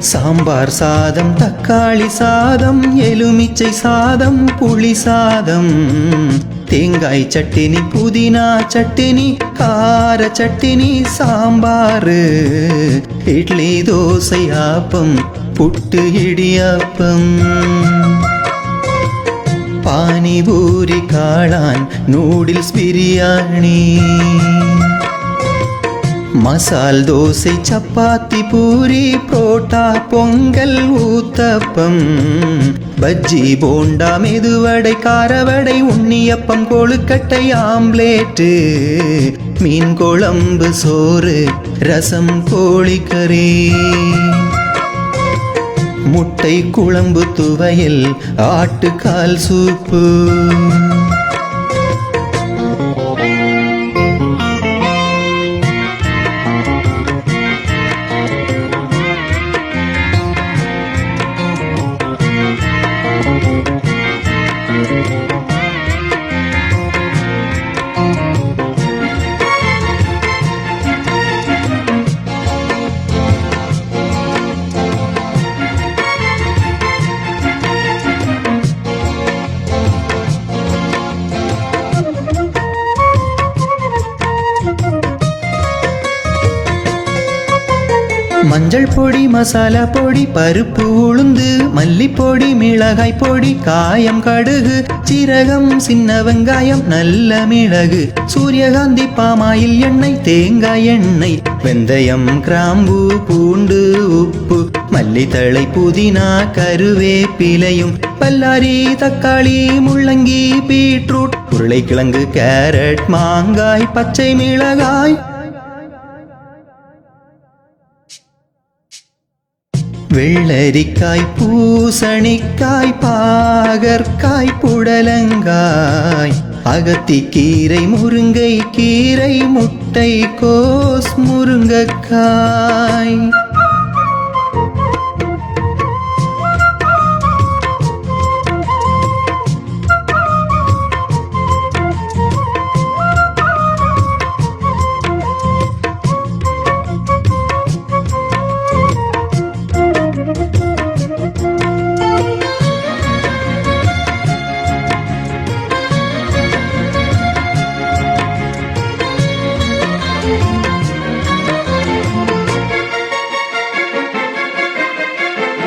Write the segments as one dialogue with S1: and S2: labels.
S1: சாம்பார் சாதம், தக்காளி சாதம், எலுமிச்சை சாதம், புளி சாதம், தேங்காய் சட்டினி, புதினா சட்டினி, கார சட்டினி, சாம்பார், இட்லி, தோசை, ஆப்பம், புட்டு, இடியாப்பம், பானிபூரி, காளான், நூடில்ஸ், பிரியாணி, மசால் தோசை, சப்பாத்தி, பூரி, புரோட்டா, பொங்கல், ஊத்தப்பம், பஜ்ஜி, போண்டா, மெதுவடை, காரவடை, உண்ணியப்பம், கொழுக்கட்டை, ஆம்லேட்டு, மீன் குழம்பு, சோறு, ரசம், கோழிக்கறி, முட்டை குழம்பு, துவையல், ஆட்டுக்கால் சூப்பு. மஞ்சள் பொடி, மசாலா பொடி, பருப்பு, உளுந்து, மல்லிப்பொடி, மிளகாய் பொடி, காயம், கடுகு, சீரகம், சின்ன வெங்காயம், நல்ல மிளகு, சூரியகாந்தி, பாமாயில் எண்ணெய், தேங்காய் எண்ணெய், வெந்தயம், கிராம்பு, பூண்டு, உப்பு, மல்லித்தழை, புதினா, கருவேப்பிலையும், பல்லாரி, தக்காளி, முள்ளங்கி, பீட்ரூட், உருளைக்கிழங்கு, கேரட், மாங்காய், பச்சை மிளகாய், வெள்ளரிக்காய், பூசணிக்காய், பாகற்காய், புடலங்காய், அகத்திக்கீரை, முருங்கை கீரை, முட்டை கோஸ், முருங்கைக்காய்,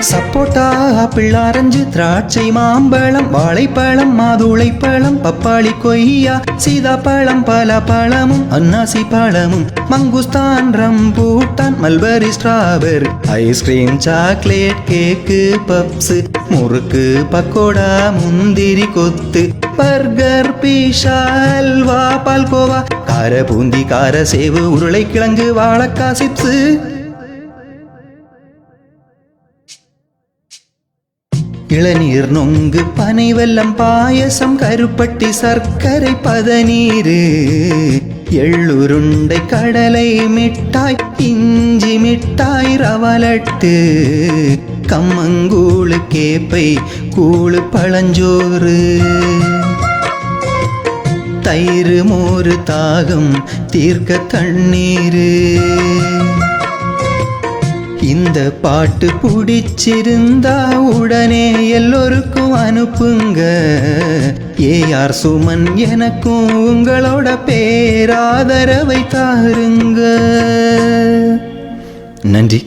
S1: சப்போட்டா, ஆப்பிள், ஆரஞ்சு, திராட்சை, மாம்பழம், வாழைப்பழம், மாதுளைப்பழம், பப்பாளி, கொய்யா, சீதாப்பழம், பலாப்பழமும், அன்னாசி பழமும், மங்குஸ்தான், rambutan, mulberry, strawberry, ice cream, chocolate, cake, puffs, murukku, pakoda, முந்திரி கொத்து, பர்கர், பீஷா, அல்வா, பால்கோவா, கார பூந்தி, கார சேவு, உருளைக்கிழங்கு, வாழைக்காய் சிப்ஸ், இளநீர், நொங்கு, பனை வெல்லம், பாயசம், கருப்பட்டி, சர்க்கரை, பதநீர், எள்ளுருண்டை, கடலை மிட்டாய், இஞ்சி மிட்டாய், ரவலட்டு, கம்மங்கூழு, கேப்பை கூழு, பழஞ்சோறு, தயிர், மோரு, தாகம் தீர்க்க தண்ணீர். இந்த பாட்டு பிடிச்சிருந்தா உடனே எல்லோருக்கும் அனுப்புங்க. ஏஆர் சுமன் எனக்கும் உங்களோட பேராதரவை தாருங்க. நன்றி.